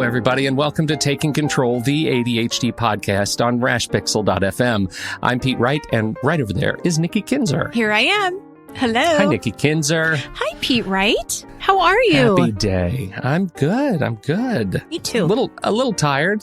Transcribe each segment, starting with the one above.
everybody, and welcome to Taking Control, the ADHD podcast on rashpixel.fm. I'm Pete Wright, and right over there is Nikki Kinzer. Here I am. Hello. Hi, Nikki Kinzer. Hi, Pete Wright. How are you? Happy day. I'm good. Me too. A little tired.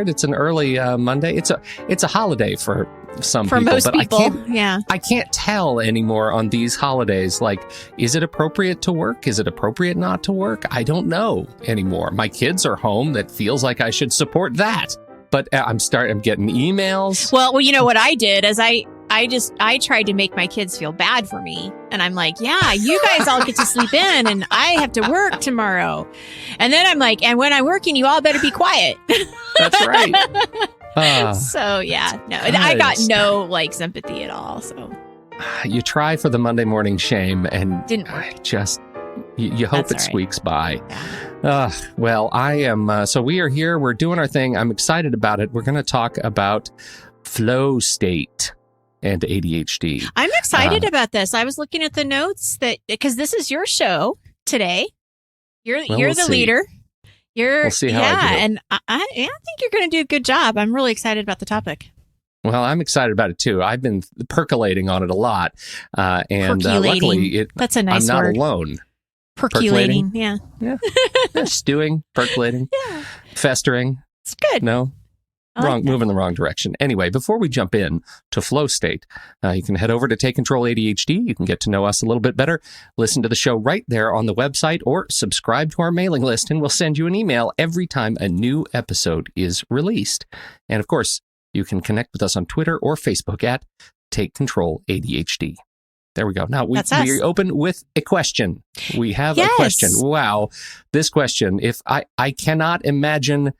It's an early Monday. It's a holiday for some for people. most people. I can't tell anymore on these holidays. Like, is it appropriate to work? Is it appropriate not to work? I don't know anymore. My kids are home. That feels like I should support that. But I'm getting emails. Well, you know what I did is I tried to make my kids feel bad for me. And I'm like, yeah, you guys all get to sleep in and I have to work tomorrow. And then I'm like, and when I'm working, you all better be quiet. That's right. So, yeah, no, I got no sympathy at all. So you try for the Monday morning shame and didn't work. You hope it squeaks by. Well, I am. So we are here. We're doing our thing. I'm excited about it. We're going to talk about flow state and ADHD. I'm excited about this. I was looking at the notes because this is your show today. You're the leader. We'll see how I do. And I think you're going to do a good job. I'm really excited about the topic. Well, I'm excited about it too. I've been percolating on it a lot, and luckily, that's a nice I'm not word. alone. Percolating. Yeah. Stewing, percolating, festering. It's good. No. Moving the wrong direction. Anyway, before we jump in to flow state, you can head over to Take Control ADHD. You can get to know us a little bit better. Listen to the show right there on the website or subscribe to our mailing list and we'll send you an email every time a new episode is released. And of course, you can connect with us on Twitter or Facebook at Take Control ADHD. There we go. Now, we open with a question. We have a question. Wow. This question, if I cannot imagine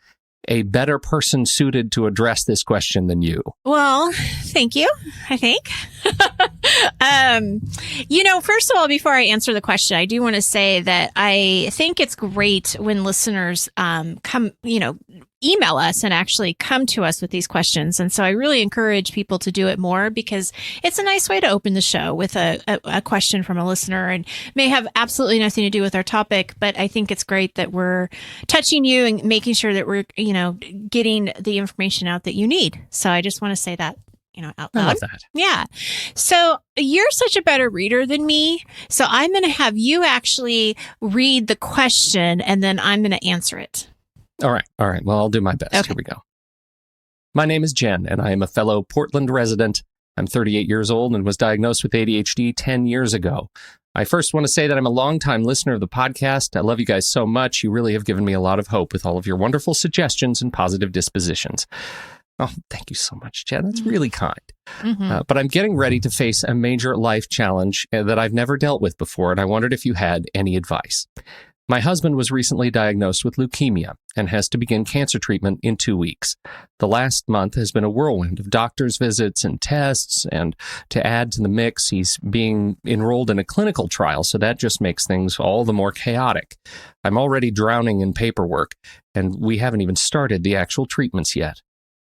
a better person suited to address this question than you. Well, thank you, I think. First of all, before I answer the question, I do want to say that I think it's great when listeners come, email us and actually come to us with these questions. And so I really encourage people to do it more because it's a nice way to open the show with a question from a listener and may have absolutely nothing to do with our topic. But I think it's great that we're touching you and making sure that we're, getting the information out that you need. So I just want to say that, out loud. I love that. Yeah. So you're such a better reader than me. So I'm going to have you actually read the question and then I'm going to answer it. All right. Well, I'll do my best. Okay. Here we go. My name is Jen, and I am a fellow Portland resident. I'm 38 years old and was diagnosed with ADHD 10 years ago. I first want to say that I'm a longtime listener of the podcast. I love you guys so much. You really have given me a lot of hope with all of your wonderful suggestions and positive dispositions. Oh, thank you so much, Jen. That's really kind. Mm-hmm. But I'm getting ready to face a major life challenge that I've never dealt with before, and I wondered if you had any advice. My husband was recently diagnosed with leukemia and has to begin cancer treatment in 2 weeks. The last month has been a whirlwind of doctor's visits and tests, and to add to the mix, he's being enrolled in a clinical trial, so that just makes things all the more chaotic. I'm already drowning in paperwork, and we haven't even started the actual treatments yet.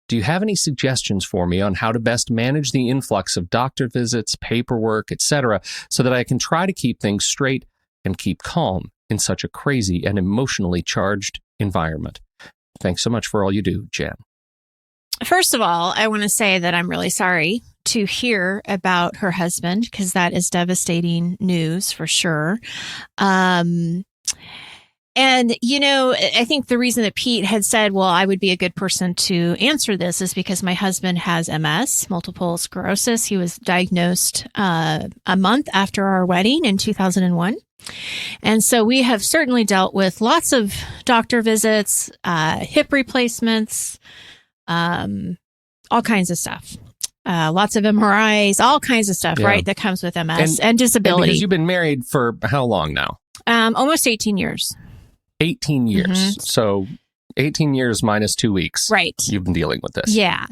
Do you have any suggestions for me on how to best manage the influx of doctor visits, paperwork, etc., so that I can try to keep things straight and keep calm in such a crazy and emotionally charged environment? Thanks so much for all you do, Jen. First of all, I want to say that I'm really sorry to hear about her husband because that is devastating news for sure. And, I think the reason that Pete had said, well, I would be a good person to answer this is because my husband has MS, multiple sclerosis. He was diagnosed a month after our wedding in 2001. And so we have certainly dealt with lots of doctor visits, hip replacements, all kinds of stuff. Lots of MRIs, all kinds of stuff, right, that comes with MS and disability. And because you've been married for how long now? Almost 18 years. 18 years. Mm-hmm. So 18 years minus 2 weeks. Right. You've been dealing with this. Yeah.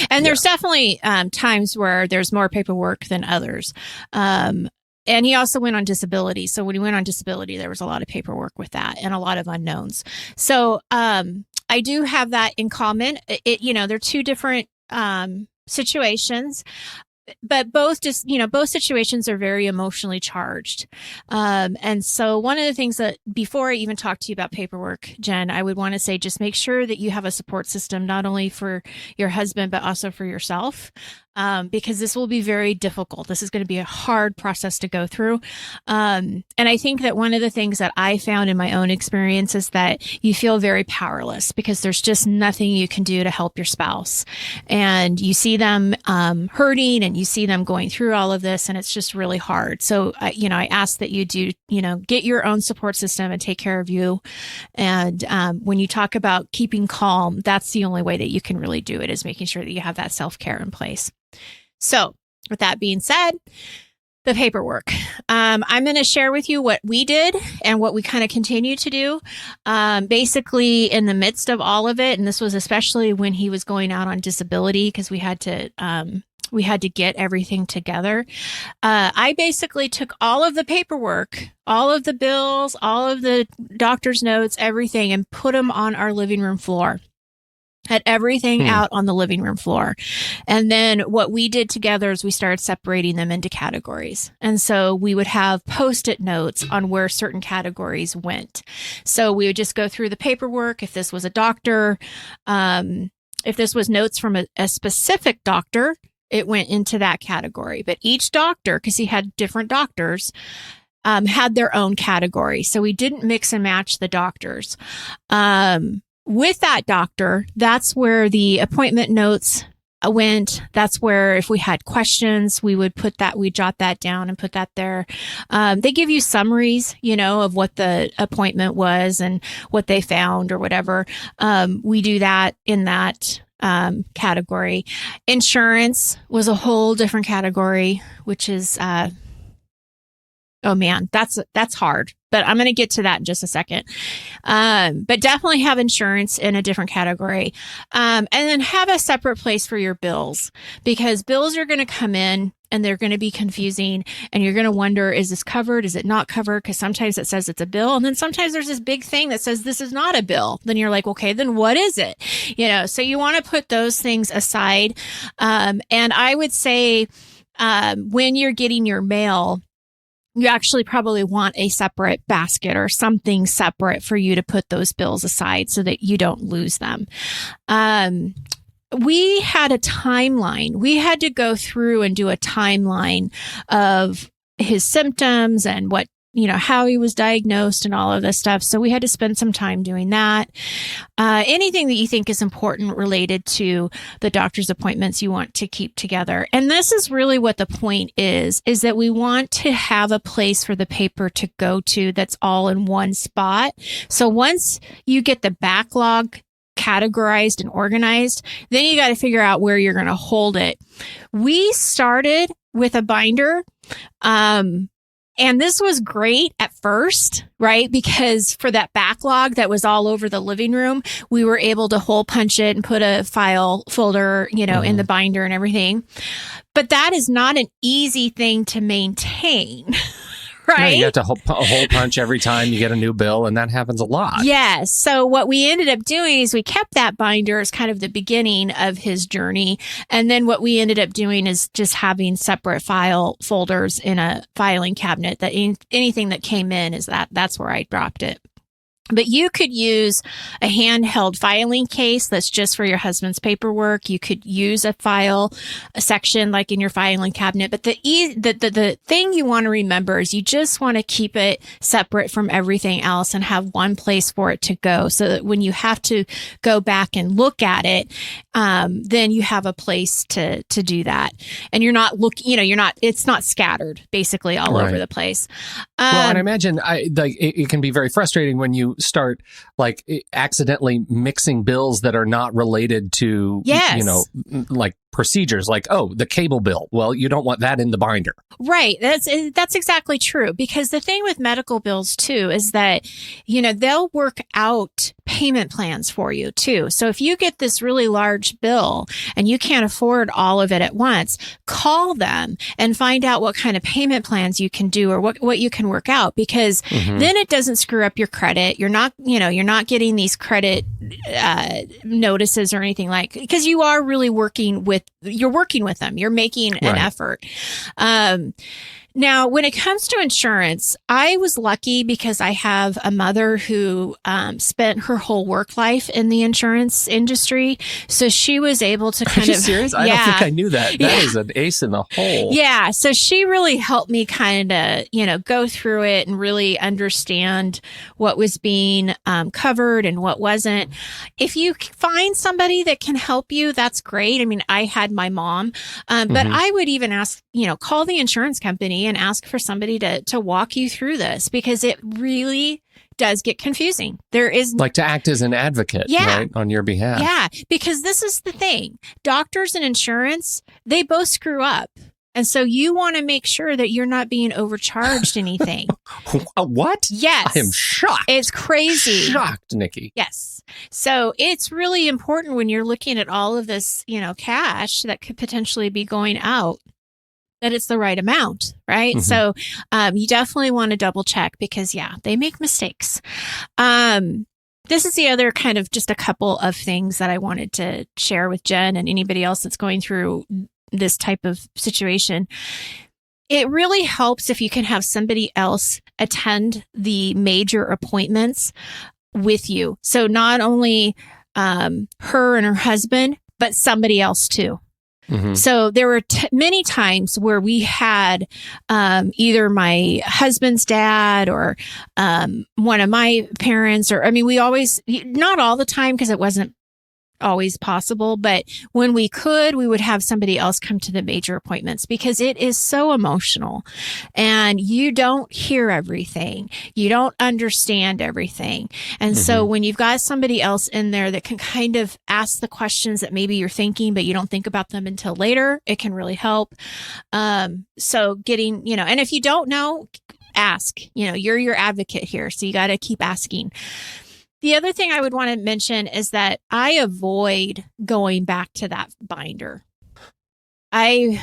And there's definitely times where there's more paperwork than others. And he also went on disability. So when he went on disability, there was a lot of paperwork with that and a lot of unknowns. So I do have that in common. They're two different situations. but both just, both situations are very emotionally charged. And so one of the things that before I even talk to you about paperwork, Jen, I would want to say, just make sure that you have a support system, not only for your husband, but also for yourself. Because this will be very difficult. This is going to be a hard process to go through. And I think that one of the things that I found in my own experience is that you feel very powerless because there's just nothing you can do to help your spouse. And you see them hurting and you see them going through all of this, and it's just really hard. So, I ask that you do, get your own support system and take care of you. And when you talk about keeping calm, that's the only way that you can really do it, is making sure that you have that self-care in place. So with that being said, the paperwork, I'm going to share with you what we did and what we kind of continue to do. Basically in the midst of all of it. And this was especially when he was going out on disability, because we had to get everything together. I basically took all of the paperwork, all of the bills, all of the doctor's notes, everything, and put them on our living room floor. Had everything out on the living room floor. And then what we did together is we started separating them into categories. And so we would have Post-it notes on where certain categories went. So we would just go through the paperwork. If this was a doctor, if this was notes from a specific doctor, it went into that category. But each doctor, because he had different doctors, had their own category. So we didn't mix and match the doctors. With that doctor, that's where the appointment notes went. That's where if we had questions, we'd jot that down and put that there. They give you summaries, of what the appointment was and what they found or whatever. We do that in that category. Insurance was a whole different category, which is, oh man, that's hard. But I'm going to get to that in just a second. But definitely have insurance in a different category. And then have a separate place for your bills, because bills are going to come in and they're going to be confusing. And you're going to wonder, is this covered? Is it not covered? Because sometimes it says it's a bill. And then sometimes there's this big thing that says this is not a bill. Then you're like, okay, then what is it? So you want to put those things aside. And I would say when you're getting your mail, you actually probably want a separate basket or something separate for you to put those bills aside so that you don't lose them. We had a timeline. We had to go through and do a timeline of his symptoms and what, how he was diagnosed and all of this stuff. So we had to spend some time doing that. Anything that you think is important related to the doctor's appointments, you want to keep together. And this is really what the point is that we want to have a place for the paper to go to that's all in one spot. So once you get the backlog categorized and organized, then you got to figure out where you're going to hold it. We started with a binder. And this was great at first, right? Because for that backlog that was all over the living room, we were able to hole punch it and put a file folder, in the binder and everything. But that is not an easy thing to maintain. Right. No, you have to hole punch every time you get a new bill, and that happens a lot. Yes. So what we ended up doing is we kept that binder as kind of the beginning of his journey. And then what we ended up doing is just having separate file folders in a filing cabinet that anything that came in that's where I dropped it. But you could use a handheld filing case that's just for your husband's paperwork. You could use a section like in your filing cabinet. But the thing you want to remember is you just want to keep it separate from everything else and have one place for it to go, so that when you have to go back and look at it, then you have a place to do that. And you're not looking, it's not scattered basically all over the place. Well, and I imagine it can be very frustrating when you start accidentally mixing bills that are not related to, like procedures, like, the cable bill. Well, you don't want that in the binder. Right. That's exactly true. Because the thing with medical bills too is that, they'll work out payment plans for you too. So if you get this really large bill and you can't afford all of it at once, call them and find out what kind of payment plans you can do or what you can work out, because then it doesn't screw up your credit. You're not getting these credit notices or anything because you are really working with them. You're making an effort. Now, when it comes to insurance, I was lucky because I have a mother who spent her whole work life in the insurance industry. So she was able to kind of... Are you serious? I don't think I knew that. That is an ace in the hole. Yeah. So she really helped me kind of, go through it and really understand what was being covered and what wasn't. If you find somebody that can help you, that's great. I mean, I had my mom, but I would even ask, call the insurance company and ask for somebody to walk you through this, because it really does get confusing. There is like to act as an advocate, right, on your behalf. Yeah, because this is the thing. Doctors and insurance, they both screw up. And so you want to make sure that you're not being overcharged anything. What? Yes. I am shocked. It's crazy. Shocked, Nikki. Yes. So it's really important when you're looking at all of this, cash that could potentially be going out, that it's the right amount, right? So you definitely want to double check because, they make mistakes. This is the other kind of just a couple of things that I wanted to share with Jen and anybody else that's going through this type of situation. It really helps if you can have somebody else attend the major appointments with you. So not only her and her husband, but somebody else too. So there were many times where we had either my husband's dad or one of my parents, we always, not all the time because it wasn't always possible, but when we could, we would have somebody else come to the major appointments because it is so emotional and you don't hear everything. You don't understand everything. And so when you've got somebody else in there that can kind of ask the questions that maybe you're thinking, but you don't think about them until later, it can really help. So getting, and if you don't know, ask, you're your advocate here. So you got to keep asking. The other thing I would want to mention is that I avoid going back to that binder. I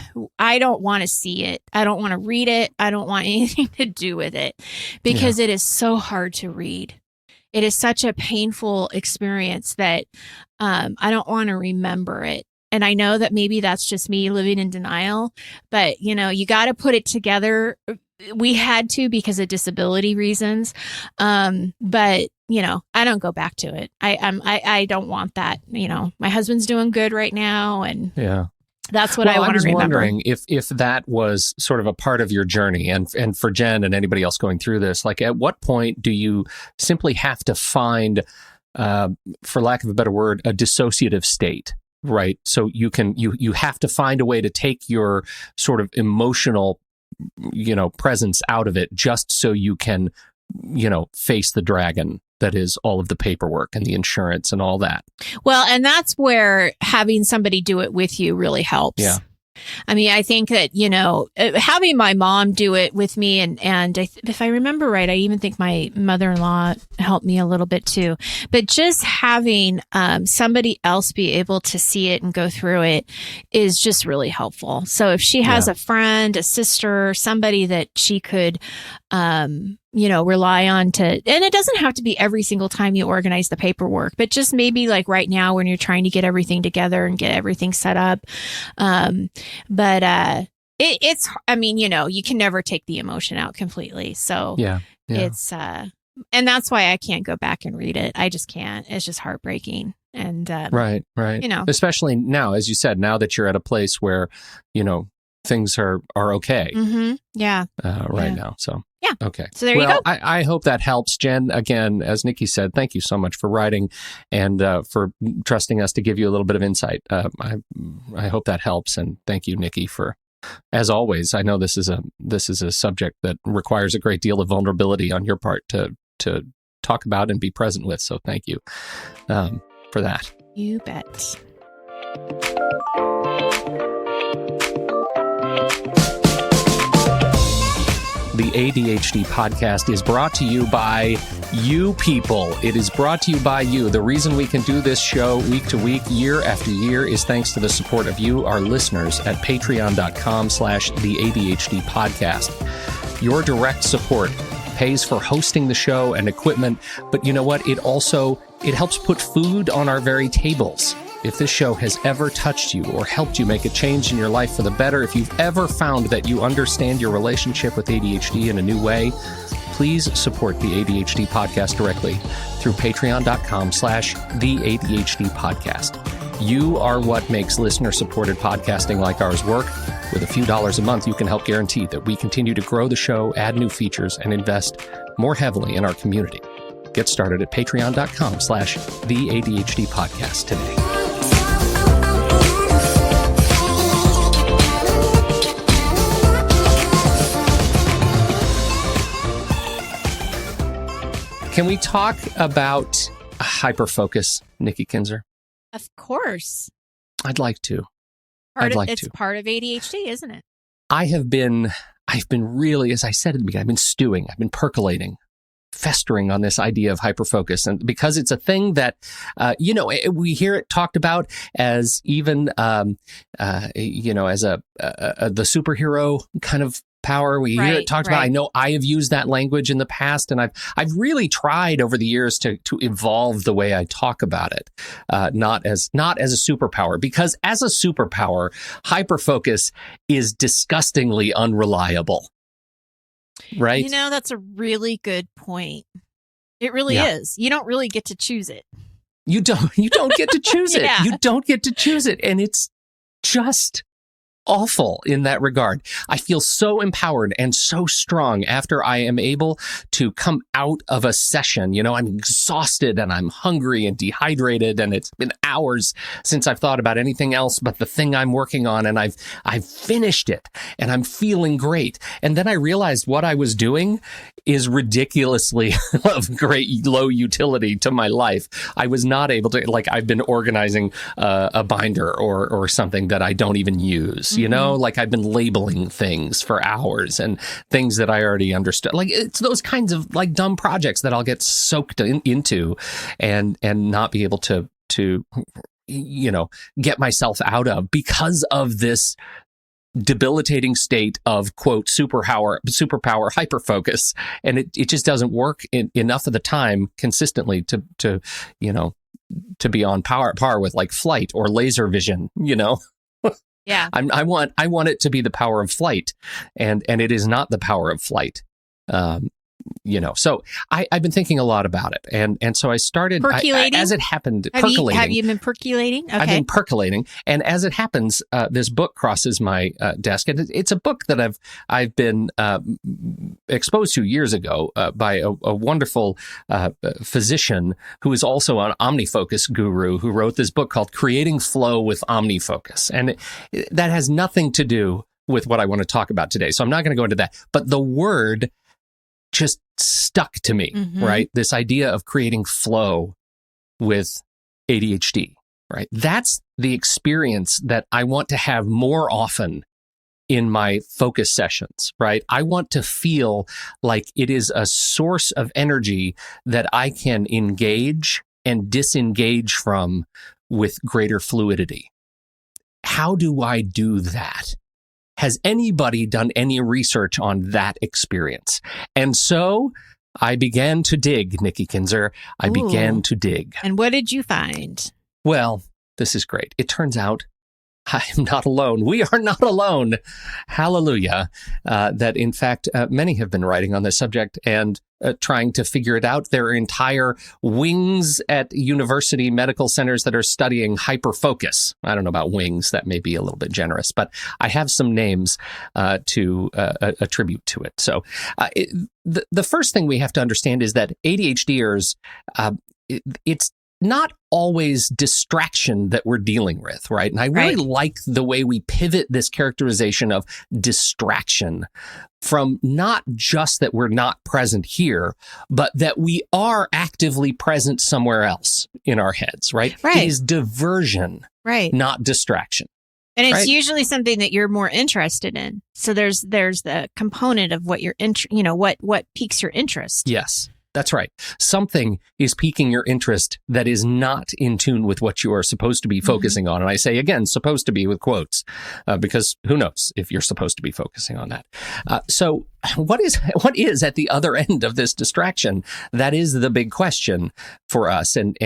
don't want to see it. I don't want to read it. I don't want anything to do with it because it is so hard to read. It is such a painful experience that I don't want to remember it. And I know that maybe that's just me living in denial, but you got to put it together. We had to because of disability reasons. But I don't go back to it. I don't want that. My husband's doing good right now. And that's what I want to remember. I was wondering if that was sort of a part of your journey and for Jen and anybody else going through this, like at what point do you simply have to find, for lack of a better word, a dissociative state? Right. So you have to find a way to take your sort of emotional, presence out of it just so you can, face the dragon that is all of the paperwork and the insurance and all that. Well, and that's where having somebody do it with you really helps. Yeah. I think that, having my mom do it with me and if I remember right, I even think my mother-in-law helped me a little bit too, but just having somebody else be able to see it and go through it is just really helpful. So if she has a friend, a sister, somebody that she could, rely on and it doesn't have to be every single time you organize the paperwork, but just maybe like right now when you're trying to get everything together and get everything set up. It's, you can never take the emotion out completely. So it's, and that's why I can't go back and read it. I just can't. It's just heartbreaking. And, right. Especially now, as you said, now that you're at a place where, things are okay. Right now. So, okay. So there you go. I hope that helps, Jen. Again, as Nikki said, thank you so much for writing and for trusting us to give you a little bit of insight. I hope that helps. And thank you, Nikki, for, as always, I know this is a subject that requires a great deal of vulnerability on your part to talk about and be present with. So thank you for that. You bet. The ADHD podcast is brought to you by you people. It is brought to you by you. The reason we can do this show week to week, year after year, is thanks to the support of you, our listeners, at patreon.com/the ADHD podcast. Your direct support pays for hosting the show and equipment. But you know what? It helps put food on our very tables. If this show has ever touched you or helped you make a change in your life for the better, if you've ever found that you understand your relationship with ADHD in a new way, please support the ADHD podcast directly through patreon.com/the ADHD podcast. You are what makes listener-supported podcasting like ours work. With a few dollars a month, you can help guarantee that we continue to grow the show, add new features, and invest more heavily in our community. Get started at patreon.com/the ADHD podcast today. Can we talk about hyperfocus, Nikki Kinzer? Of course. I'd like to. It's part of ADHD, isn't it? I've been really, as I said at the beginning, I've been stewing, I've been percolating, festering on this idea of hyperfocus. And because it's a thing that, we hear it talked about as even, as the superhero kind of power. We hear it talked about. I know I have used that language in the past, and I've really tried over the years to evolve the way I talk about it, not as a superpower, because as a superpower, hyperfocus is disgustingly unreliable. Right? That's a really good point. It really is. You don't really get to choose it. You don't get to choose it. You don't get to choose it, and it's just awful in that regard. I feel so empowered and so strong after I am able to come out of a session. I'm exhausted and I'm hungry and dehydrated, and it's been hours since I've thought about anything else but the thing I'm working on, and I've finished it and I'm feeling great. And then I realized what I was doing is ridiculously of great low utility to my life. I was not able to, I've been organizing a binder or something that I don't even use. I've been labeling things for hours and things that I already understood. It's those kinds of dumb projects that I'll get soaked into and not be able to get myself out of because of this debilitating state of, quote, superpower hyperfocus. And it just doesn't work enough of the time consistently to be on par with flight or laser vision, Yeah. I want it to be the power of flight, and it is not the power of flight. So I've been thinking a lot about it, and so I started percolating as it happened. Percolating. Have you been percolating? Okay. I've been percolating, and as it happens, this book crosses my desk, and it's a book that I've been exposed to years ago by a wonderful physician who is also an OmniFocus guru, who wrote this book called "Creating Flow with OmniFocus," and that has nothing to do with what I want to talk about today. So I'm not going to go into that, but the word just stuck to me, right? This idea of creating flow with ADHD, right? That's the experience that I want to have more often in my focus sessions, right? I want to feel like it is a source of energy that I can engage and disengage from with greater fluidity. How do I do that? Has anybody done any research on that experience? And so I began to dig, Nikki Kinzer. I began to dig. And what did you find? Well, this is great. It turns out I am not alone. We are not alone. Hallelujah. That in fact, many have been writing on this subject and trying to figure it out. There are entire wings at university medical centers that are studying hyperfocus. I don't know about wings. That may be a little bit generous, but I have some names to attribute to it. So the first thing we have to understand is that ADHDers, it's not always distraction that we're dealing with, right? And I really like the way we pivot this characterization of distraction from not just that we're not present here, but that we are actively present somewhere else in our heads, right? It is diversion, not distraction. And it's usually something that you're more interested in. So there's the component of what you're what piques your interest. Yes. That's right. Something is piquing your interest that is not in tune with what you are supposed to be focusing on. And I say, again, supposed to be with quotes, because who knows if you're supposed to be focusing on that. So what is at the other end of this distraction? That is the big question for us, and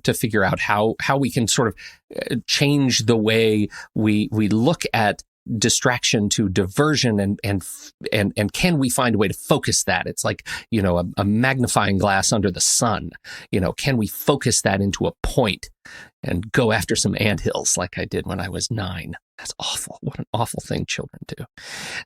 to figure out how we can sort of change the way we look at distraction to diversion, and can we find a way to focus that? It's like, a magnifying glass under the sun. Can we focus that into a point and go after some anthills like I did when I was 9? That's awful. What an awful thing children do.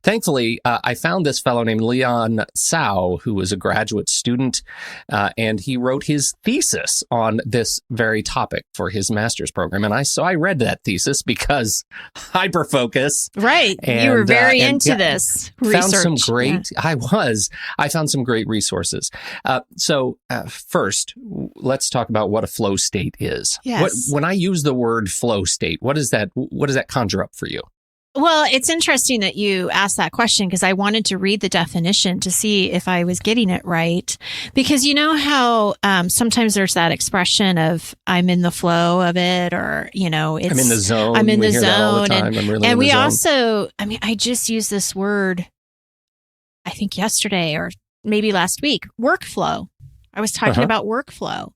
Thankfully, I found this fellow named Leon Tsao, who was a graduate student, and he wrote his thesis on this very topic for his master's program. And I read that thesis because hyperfocus. Right. You were very into this research. Found some great, I found some great resources. So first, let's talk about what a flow state is. Yes. When I use the word flow state, what does that conjure up for you? Well, it's interesting that you asked that question, because I wanted to read the definition to see if I was getting it right. Because you know how sometimes there's that expression of I'm in the flow of it, or, it's I'm in the zone. I'm in the hear that all the zone. time. I'm really and in we the zone. also, I just used this word, I think yesterday or maybe last week, workflow. I was talking about workflow.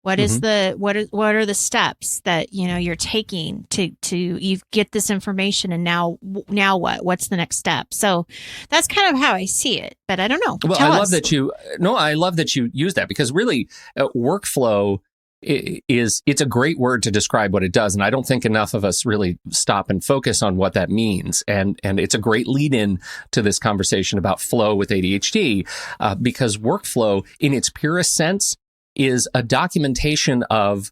What is what are the steps that you're taking to you get this information, and now what? What's the next step? So that's kind of how I see it. But I don't know. Well, Tell I us. love that you use that, because really workflow it's a great word to describe what it does, and I don't think enough of us really stop and focus on what that means. And it's a great lead in to this conversation about flow with ADHD, because workflow in its purest sense is a documentation of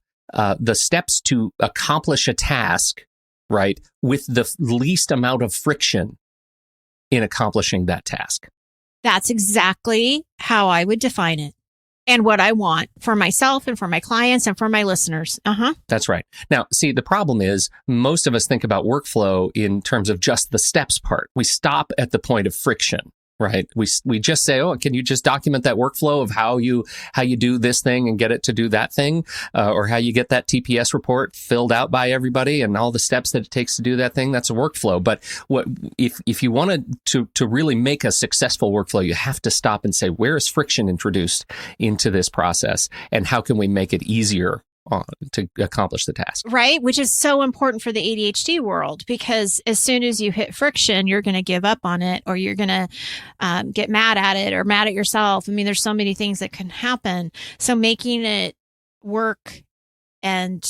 the steps to accomplish a task, right, with the least amount of friction in accomplishing that task. That's exactly how I would define it, and what I want for myself and for my clients and for my listeners. That's right. Now, see, the problem is most of us think about workflow in terms of just the steps part. We stop at the point of friction. Right. We just say, oh, can you just document that workflow of how you do this thing and get it to do that thing, or how you get that TPS report filled out by everybody and all the steps that it takes to do that thing? That's a workflow. But what if you wanted to really make a successful workflow, you have to stop and say, where is friction introduced into this process, and how can we make it easier to accomplish the task? Right, which is so important for the ADHD world, because as soon as you hit friction, you're going to give up on it, or you're going to get mad at it, or mad at yourself. There's so many things that can happen. So making it work and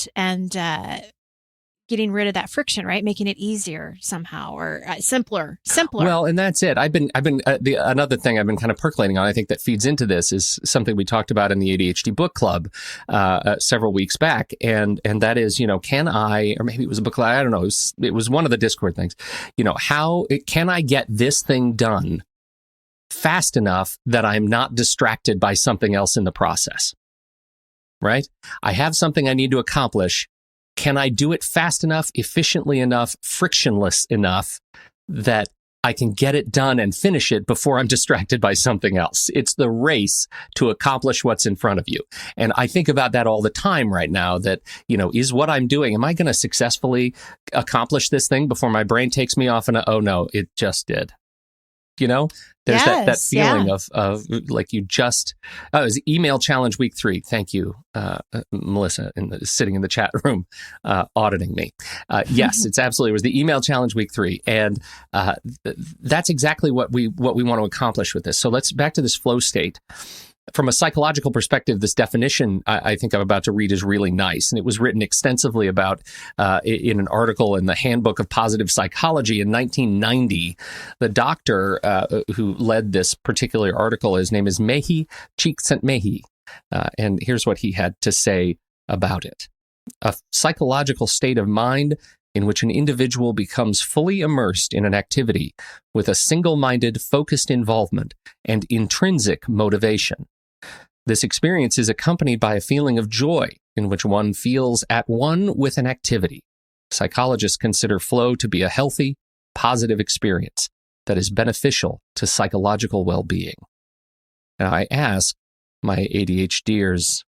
getting rid of that friction, right? Making it easier somehow, or simpler. Well, and that's it. I've been another thing I've been kind of percolating on, I think that feeds into this, is something we talked about in the ADHD book club several weeks back. And that is, can I, or maybe it was a book club, I don't know. It was one of the Discord things, how can I get this thing done fast enough that I'm not distracted by something else in the process, right? I have something I need to accomplish. Can I do it fast enough, efficiently enough, frictionless enough that I can get it done and finish it before I'm distracted by something else? It's the race to accomplish what's in front of you. And I think about that all the time right now, that, is what I'm doing, am I going to successfully accomplish this thing before my brain takes me off and, oh no, it just did. There's that feeling of like you just, it was email challenge week 3. Thank you, Melissa, sitting in the chat room, auditing me. Yes, it was the email challenge week 3. And that's exactly what we want to accomplish with this. So let's back to this flow state. From a psychological perspective, this definition I think I'm about to read is really nice. And it was written extensively about in an article in the Handbook of Positive Psychology in 1990. The doctor who led this particular article, his name is Mehi Csikszentmihalyi. And here's what he had to say about it. A psychological state of mind in which an individual becomes fully immersed in an activity with a single-minded, focused involvement and intrinsic motivation. This experience is accompanied by a feeling of joy in which one feels at one with an activity. Psychologists consider flow to be a healthy, positive experience that is beneficial to psychological well-being. Now I ask, my ADHDers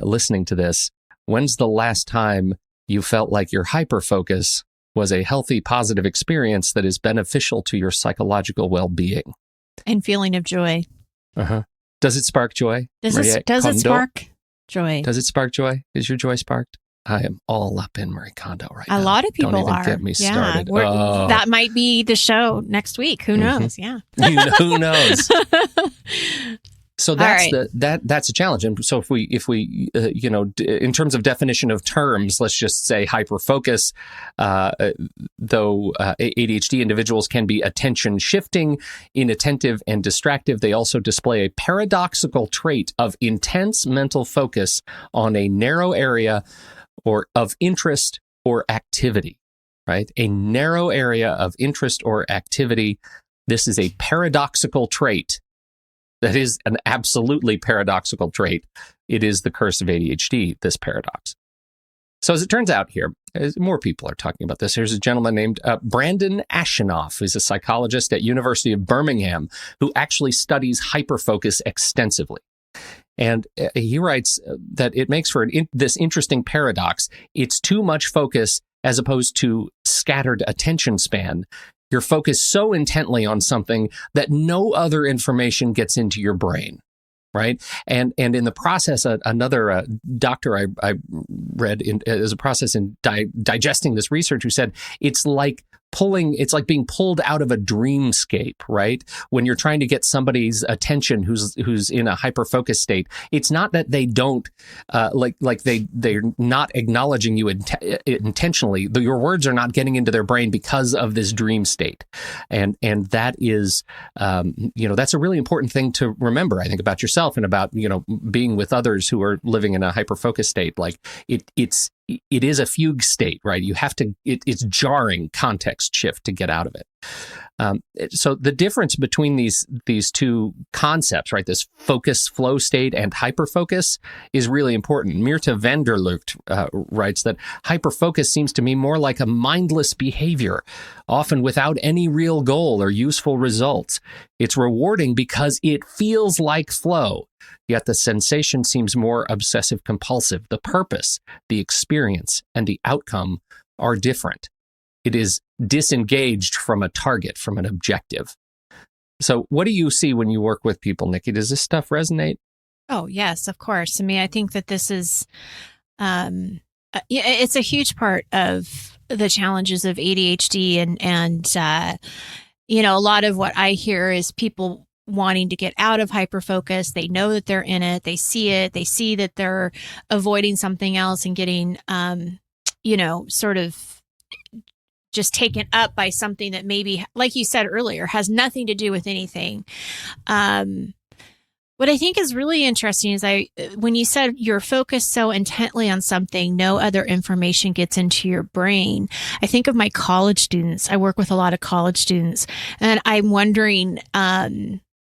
listening to this, when's the last time you felt like your hyperfocus was a healthy, positive experience that is beneficial to your psychological well-being? And feeling of joy. Does it spark joy? Does it spark joy? Does it spark joy? Is your joy sparked? I am all up in Marie Kondo right now. A lot of people Don't even are. get me started. That might be the show next week. Who knows? Yeah. Who knows? So that's right. that's a challenge. And so if we in terms of definition of terms, let's just say hyperfocus. Though ADHD individuals can be attention shifting, inattentive, and distractive, they also display a paradoxical trait of intense mental focus on a narrow area or of interest or activity. Right, a narrow area of interest or activity. This is a paradoxical trait. That is an absolutely paradoxical trait. It is the curse of ADHD, this paradox. So as it turns out here, as more people are talking about this. Here's a gentleman named Brandon Ashenoff, who's a psychologist at University of Birmingham, who actually studies hyperfocus extensively. And he writes that it makes for this interesting paradox. It's too much focus as opposed to scattered attention span. You're focused so intently on something that no other information gets into your brain, right? And in the process, another doctor I read as a process in digesting this research, who said it's like being pulled out of a dreamscape, right? When you're trying to get somebody's attention who's in a hyperfocus state, it's not that they don't they're not acknowledging you intentionally. Your words are not getting into their brain because of this dream state, and that is that's a really important thing to remember, I think, about yourself and about being with others who are living in a hyperfocus state. Like it is a fugue state, right? You have to, it's jarring context shift to get out of it. So the difference between these two concepts, right, this focus flow state and hyperfocus, is really important. Meerte van der Lugt writes that hyperfocus seems to me more like a mindless behavior, often without any real goal or useful results. It's rewarding because it feels like flow. Yet the sensation seems more obsessive compulsive. The purpose, the experience, and the outcome are different. It is disengaged from a target, from an objective. So what do you see when you work with people, Nikki? Does this stuff resonate? Oh, yes, of course. I mean, I think that this is, it's a huge part of the challenges of ADHD. And a lot of what I hear is people wanting to get out of hyperfocus. They know that they're in it. They see it. They see that they're avoiding something else and getting, sort of just taken up by something that maybe, like you said earlier, has nothing to do with anything. What I think is really interesting is when you said you're focused so intently on something, no other information gets into your brain. I think of my college students. I work with a lot of college students, and I'm wondering,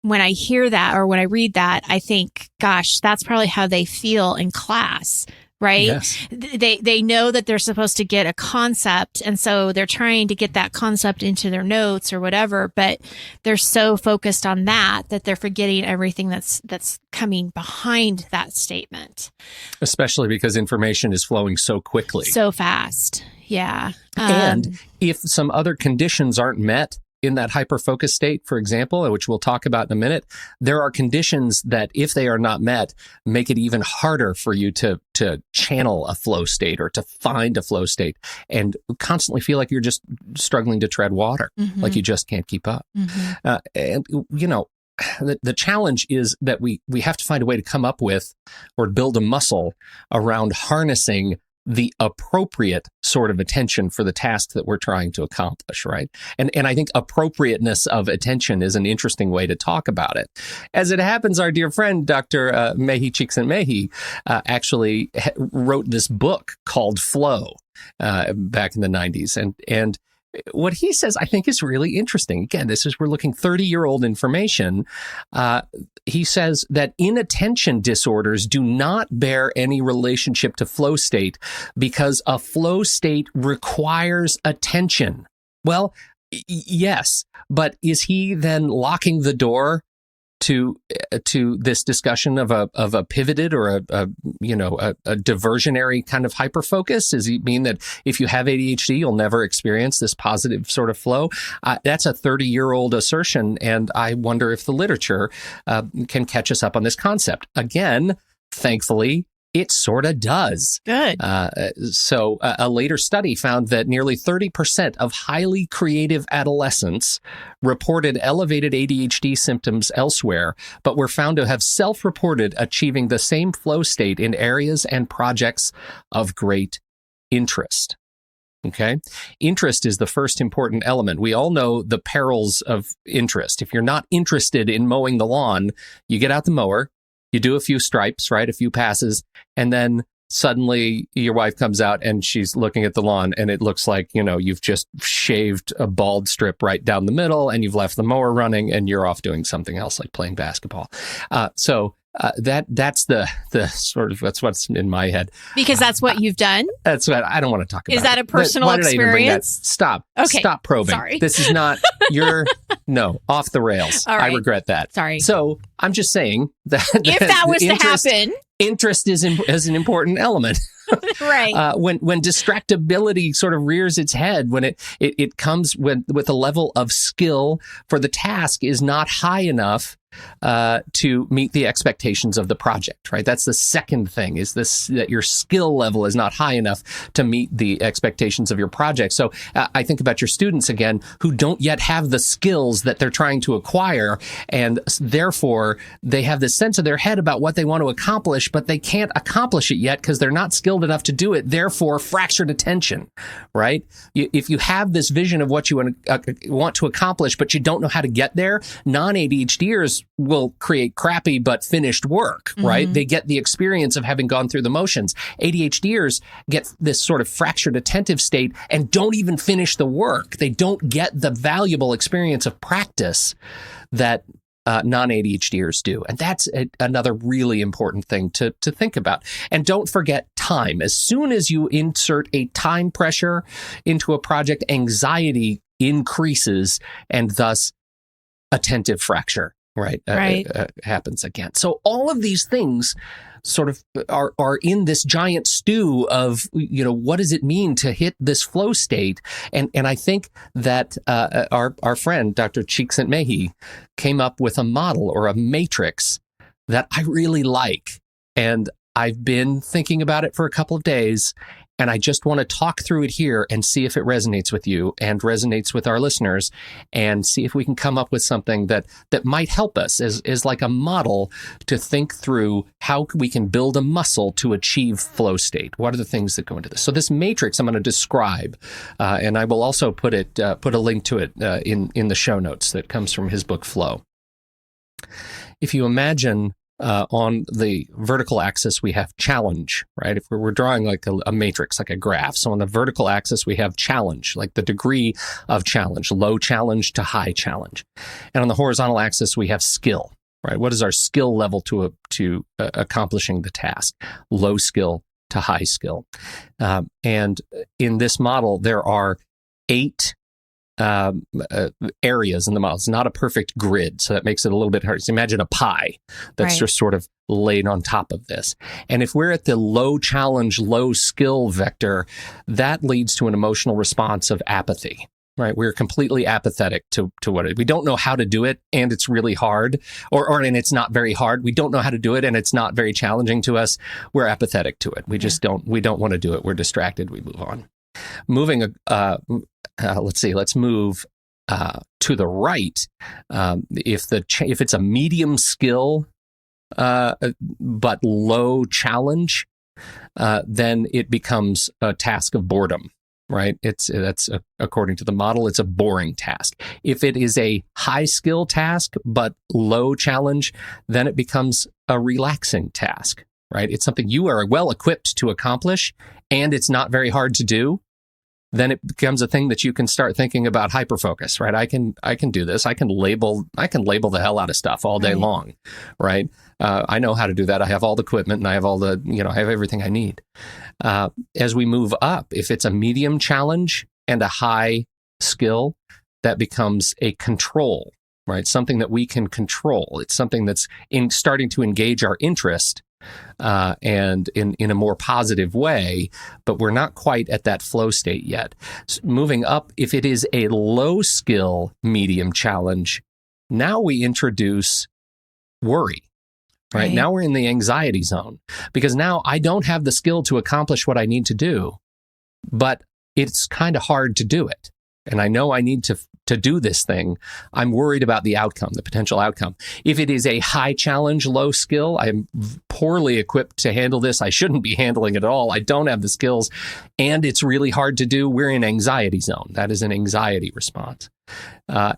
when I hear that or when I read that, I think, gosh, that's probably how they feel in class, right? Yes. They know that they're supposed to get a concept, and so they're trying to get that concept into their notes or whatever, but they're so focused on that they're forgetting everything that's coming behind that statement. Especially because information is flowing so quickly. So fast. Yeah. And if some other conditions aren't met in that hyperfocus state, for example, which we'll talk about in a minute, there are conditions that, if they are not met, make it even harder for you to channel a flow state or to find a flow state, and constantly feel like you're just struggling to tread water, like you just can't keep up. The challenge is that we have to find a way to come up with or build a muscle around harnessing the appropriate sort of attention for the task that we're trying to accomplish, right? And I think appropriateness of attention is an interesting way to talk about it. As it happens, our dear friend, Dr. Mehi Csikszentmihalyi, actually wrote this book called Flow back in the 90s. And what he says, I think, is really interesting. Again, we're looking 30-year-old information. He says that inattention disorders do not bear any relationship to flow state because a flow state requires attention. Well, yes, but is he then locking the door to this discussion of a pivoted or a diversionary kind of hyperfocus? Does it mean that if you have ADHD, you'll never experience this positive sort of flow? That's a 30-year-old assertion, and I wonder if the literature can catch us up on this concept. Again, thankfully, it sort of does. Good. So a later study found that nearly 30% of highly creative adolescents reported elevated ADHD symptoms elsewhere, but were found to have self-reported achieving the same flow state in areas and projects of great interest. Okay. Interest is the first important element. We all know the perils of interest. If you're not interested in mowing the lawn, you get out the mower, you do a few stripes, right? A few passes, and then suddenly your wife comes out and she's looking at the lawn and it looks like, you've just shaved a bald strip right down the middle and you've left the mower running and you're off doing something else like playing basketball. That's the sort of, that's what's in my head. Because that's what you've done? That's what I don't want to talk about. Is that a personal experience? Stop. Okay. Stop probing. Sorry. This is not no, off the rails. All right. I regret that. Sorry. So I'm just saying that if that was to happen, interest is an important element. Right. When distractibility sort of rears its head, when it comes with a level of skill for the task is not high enough to meet the expectations of the project, right? That's the second thing, is this, that your skill level is not high enough to meet the expectations of your project. So I think about your students again, who don't yet have the skills that they're trying to acquire, and therefore they have this sense of their head about what they want to accomplish, but they can't accomplish it yet because they're not skilled enough to do it. Therefore, fractured attention, right? If you have this vision of what you want to accomplish, but you don't know how to get there, non-ADHDers will create crappy but finished work, right? Mm-hmm. They get the experience of having gone through the motions. ADHDers get this sort of fractured attentive state and don't even finish the work. They don't get the valuable experience of practice that non-ADHDers do. And that's another really important thing to think about. And don't forget time. As soon as you insert a time pressure into a project, anxiety increases, and thus attentive fracture, right? Happens again. So all of these things sort of are in this giant stew of, what does it mean to hit this flow state? And I think that our friend, Dr. Csikszentmihalyi, came up with a model or a matrix that I really like. And I've been thinking about it for a couple of days, and I just want to talk through it here and see if it resonates with you and resonates with our listeners, and see if we can come up with something that might help us as like a model to think through how we can build a muscle to achieve flow state. What are the things that go into this? So this matrix I'm going to describe, and I will also put a link to it in the show notes that comes from his book, Flow. If you imagine on the vertical axis, we have challenge, right? If we're drawing like a matrix, like a graph. So on the vertical axis, we have challenge, like the degree of challenge, low challenge to high challenge. And on the horizontal axis, we have skill, right? What is our skill level to accomplishing the task? Low skill to high skill. And in this model, there are 8 areas in the model. It's not a perfect grid, so that makes it a little bit hard. So imagine a pie that's just sort of laid on top of this. And if we're at the low challenge, low skill vector, that leads to an emotional response of apathy, right? We're completely apathetic to what we don't know how to do it, and it's really hard, and it's not very hard. We don't know how to do it, and it's not very challenging to us. We're apathetic to it. We just don't want to do it. We're distracted. We move on. Moving, let's move to the right. If it's a medium skill but low challenge, then it becomes a task of boredom, right? That's according to the model, it's a boring task. If it is a high skill task but low challenge, then it becomes a relaxing task, right? It's something you are well equipped to accomplish, and it's not very hard to do. Then it becomes a thing that you can start thinking about hyperfocus, right? I can do this. I can label the hell out of stuff all day long, right? I know how to do that. I have all the equipment, and I have I have everything I need. As we move up, if it's a medium challenge and a high skill, that becomes a control, right? Something that we can control. It's something that's starting to engage our interest and in a more positive way, but we're not quite at that flow state yet. So moving up, if it is a low skill medium challenge, now we introduce worry. Right. Now we're in the anxiety zone because now I don't have the skill to accomplish what I need to do, but it's kind of hard to do it. And I know I need to do this thing. I'm worried about the outcome, the potential outcome. If it is a high challenge, low skill, I'm poorly equipped to handle this. I shouldn't be handling it at all. I don't have the skills and it's really hard to do. We're in anxiety zone. That is an anxiety response.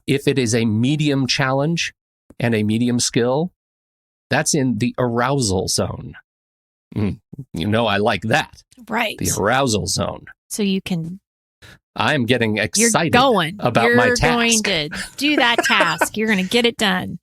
If it is a medium challenge and a medium skill, that's in the arousal zone. I like that. Right. The arousal zone. So you can... I'm getting excited about my task. You're going to do that task. You're going to get it done.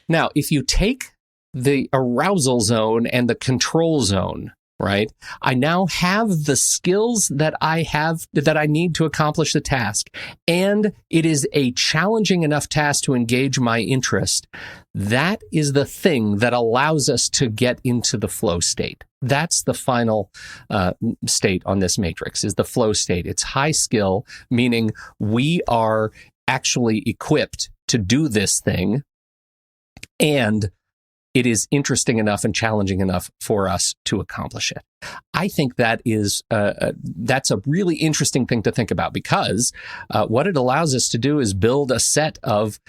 Now, if you take the arousal zone and the control zone, right? I now have the skills that I need to accomplish the task. And it is a challenging enough task to engage my interest. That is the thing that allows us to get into the flow state. That's the final state on this matrix, is the flow state. It's high skill, meaning we are actually equipped to do this thing. And it is interesting enough and challenging enough for us to accomplish it. I think that is that's a really interesting thing to think about because what it allows us to do is build a set of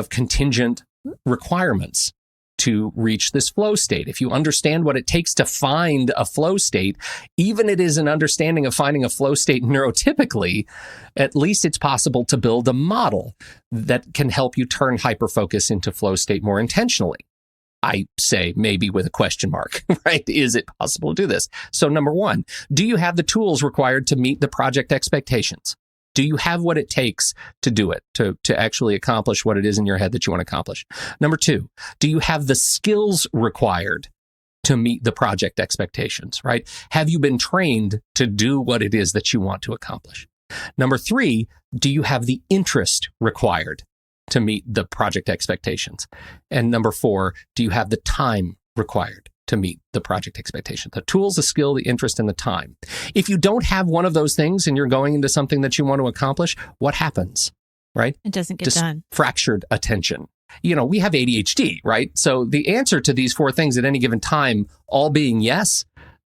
contingent requirements to reach this flow state. If you understand what it takes to find a flow state, even it is an understanding of finding a flow state neurotypically, at least it's possible to build a model that can help you turn hyperfocus into flow state more intentionally. I say maybe with a question mark, right? Is it possible to do this? So number one, do you have the tools required to meet the project expectations? Do you have what it takes to do it, to actually accomplish what it is in your head that you want to accomplish? Number two, do you have the skills required to meet the project expectations, right? Have you been trained to do what it is that you want to accomplish? Number three, do you have the interest required to meet the project expectations? And number four, do you have the time required to meet the project expectation? The tools, the skill, the interest, and the time. If you don't have one of those things and you're going into something that you want to accomplish, what happens, right? It doesn't get done. Fractured attention. We have ADHD, right? So the answer to these four things at any given time, all being yes,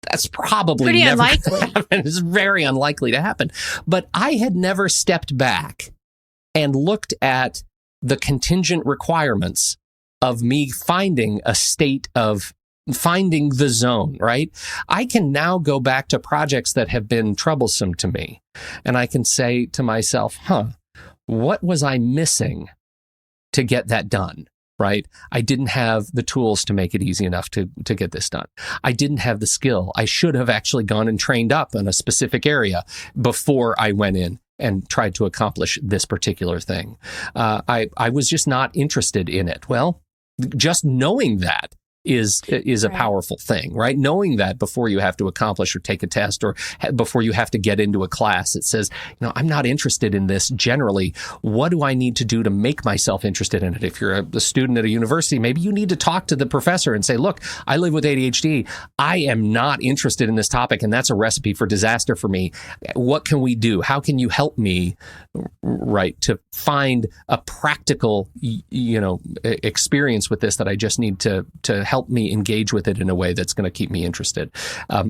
that's probably pretty never unlikely. Happen. It's very unlikely to happen. But I had never stepped back and looked at the contingent requirements of me finding a state of finding the zone, right? I can now go back to projects that have been troublesome to me. And I can say to myself, what was I missing to get that done? Right? I didn't have the tools to make it easy enough to get this done. I didn't have the skill. I should have actually gone and trained up in a specific area before I went in and tried to accomplish this particular thing. I was just not interested in it. Well, just knowing that is a powerful thing, right? Knowing that before you have to accomplish or take a test or before you have to get into a class, it says, I'm not interested in this generally. What do I need to do to make myself interested in it? If you're a student at a university, maybe you need to talk to the professor and say, look, I live with ADHD. I am not interested in this topic, and that's a recipe for disaster for me. What can we do? How can you help me, right, to find a practical, experience with this that I just need to help me engage with it in a way that's going to keep me interested.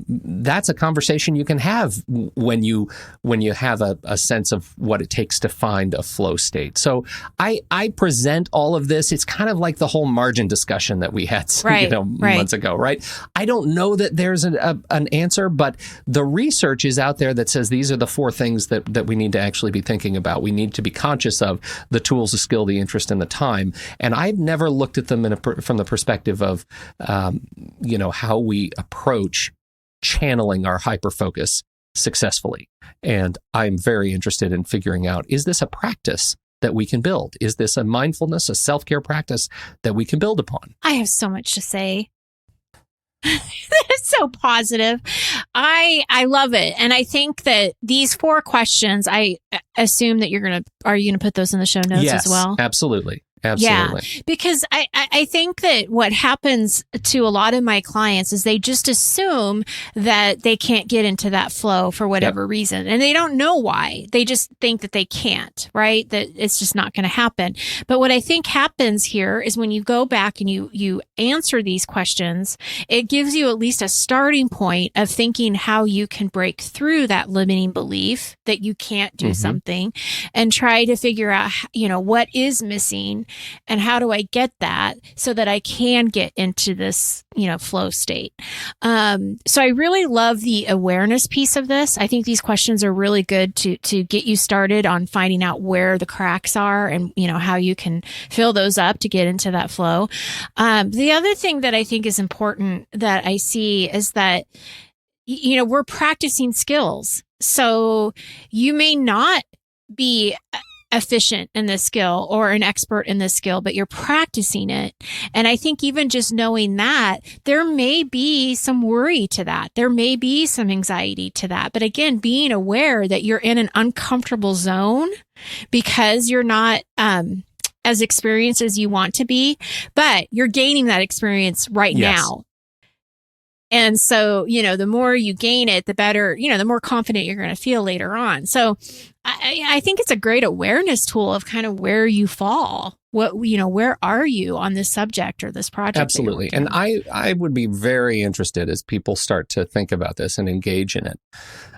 That's a conversation you can have when you have a sense of what it takes to find a flow state. So I present all of this. It's kind of like the whole margin discussion that we had months ago, right? I don't know that there's an answer, but the research is out there that says these are the four things that we need to actually be thinking about. We need to be conscious of the tools, the skill, the interest, and the time. And I've never looked at them from the perspective of how we approach channeling our hyperfocus successfully. And I'm very interested in figuring out, is this a practice that we can build? Is this a mindfulness, a self-care practice that we can build upon? I have so much to say. It's so positive. I love it. And I think that these four questions, I assume that are you going to put those in the show notes as well? Absolutely. Absolutely. Yeah, because I think that what happens to a lot of my clients is they just assume that they can't get into that flow for whatever reason. And they don't know why. They just think that they can't, right? That it's just not going to happen. But what I think happens here is when you go back and you answer these questions, it gives you at least a starting point of thinking how you can break through that limiting belief that you can't do something and try to figure out, what is missing. And how do I get that so that I can get into this, flow state? So I really love the awareness piece of this. I think these questions are really good to get you started on finding out where the cracks are and, how you can fill those up to get into that flow. The other thing that I think is important that I see is that, we're practicing skills. So you may not be efficient in this skill or an expert in this skill, but you're practicing it. And I think even just knowing that, there may be some worry to that. There may be some anxiety to that. But again, being aware that you're in an uncomfortable zone because you're not as experienced as you want to be, but you're gaining that experience right now. And so, the more you gain it, the better, the more confident you're going to feel later on. So I think it's a great awareness tool of kind of where you fall. Where are you on this subject or this project? Absolutely. And I would be very interested as people start to think about this and engage in it.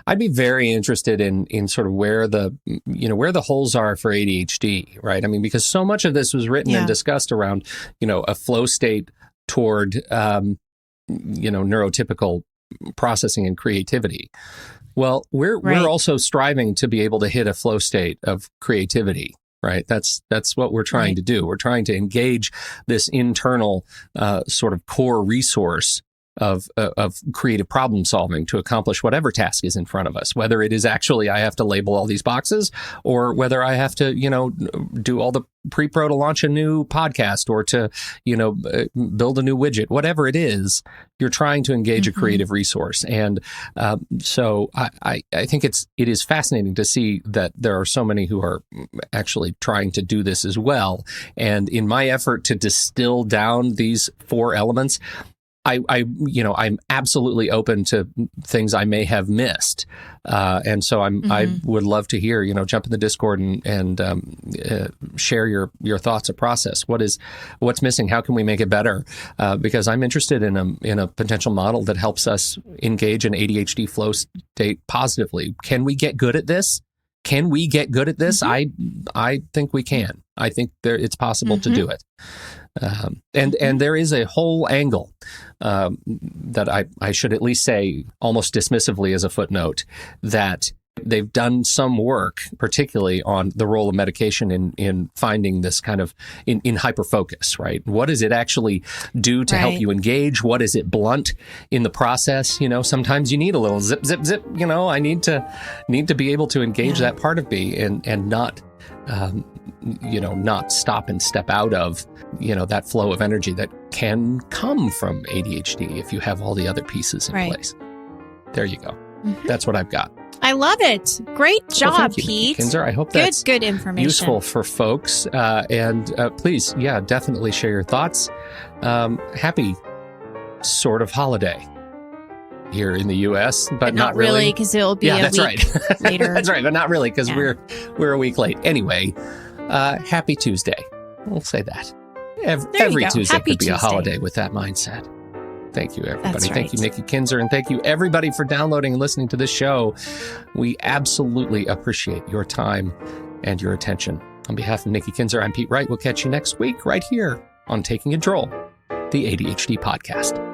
I'd be very interested in sort of where the holes are for ADHD, right? I mean, because so much of this was written and discussed around, a flow state toward, neurotypical processing and creativity. Well, we're also striving to be able to hit a flow state of creativity, right? That's what we're trying to do. We're trying to engage this internal sort of core resource of creative problem solving to accomplish whatever task is in front of us, whether it is actually I have to label all these boxes or whether I have to, do all the pre-pro to launch a new podcast or to, build a new widget, whatever it is, you're trying to engage a creative resource. And so I think it is fascinating to see that there are so many who are actually trying to do this as well. And in my effort to distill down these 4 elements, I'm absolutely open to things I may have missed. And so I would love to hear, jump in the Discord and share your thoughts of process. What's missing? How can we make it better? Because I'm interested in a potential model that helps us engage an ADHD flow state positively. Can we get good at this? I think we can. I think it's possible to do it. And there is a whole angle that I should at least say almost dismissively as a footnote that they've done some work, particularly on the role of medication in finding this kind of in hyperfocus, right? What does it actually do to help you engage? What does it blunt in the process? Sometimes you need a little zip, zip, zip. I need to be able to engage that part of me and not not stop and step out of, that flow of energy that can come from ADHD if you have all the other pieces in place. There you go. That's what I've got. I love it. Great job, thank you, Pete. Kinzer. I hope that's good information. Useful for folks. And please, definitely share your thoughts. Happy sort of holiday here in the U.S., but not really, because it'll be a week later. That's right, but not really, because we're a week late. Anyway, happy Tuesday. We'll say that. Every Tuesday could be a holiday with that mindset. Thank you, everybody. That's right. Thank you, Nikki Kinzer, and thank you, everybody, for downloading and listening to this show. We absolutely appreciate your time and your attention. On behalf of Nikki Kinzer, I'm Pete Wright. We'll catch you next week right here on Taking Control, the ADHD podcast.